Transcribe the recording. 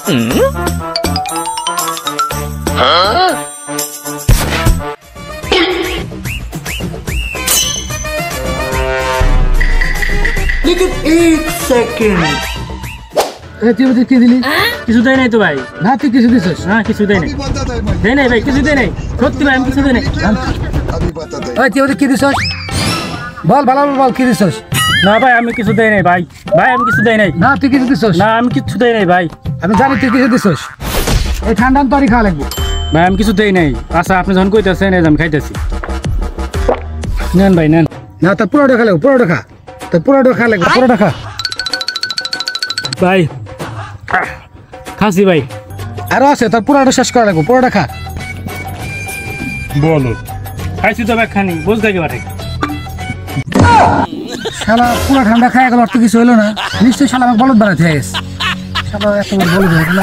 लेकिन 1 सेकंड তুই ওদের কি দিলি? কিছু দেয় নাই তো ভাই। না তুই কিছু দিছিস? না কিছু দেয় নাই। দেয় নাই ভাই, কিছু দেয় নাই। সত্যি ভাই আমি কিছু দেয় নাই। তুই ওদের কি দিছিস? বল ভালো বল কি দিছিস? না ভাই আমি কিছু দেয় নাই ভাই। ভাই আমি কিছু দেয় নাই। না তুই কিছু দিছিস? না আমি কিছু দেয় নাই ভাই। আমি জানি তুই কিছু দিছিস। এই ঠান্ডা তরি খাওয়া লাগবে। ভাই আমি কিছু দেই নাই। আচ্ছা আপনি যখন কইতাছেন এই আমি খাইতেছি। নেন ভাই নেন। না তা পুরোটা খা লাগবে, পুরোটা খা। তা পুরোটা খা লাগবে, পুরোটা খা। ভাই খাসি ভাই। আরো আছে তোর পুরোটা শেষ করা লাগবে, পুরোটা খা। বলো খাইছি তো ভাই খানি বুঝ দেখে বাটে। শালা পুরো ঠান্ডা খাই গেল, আর তো কিছু হলো না। নিশ্চয়ই শালা আমাকে বলদ বানাতে হয়ে গেছে। শালা এত বড় বলদ হয়ে গেল।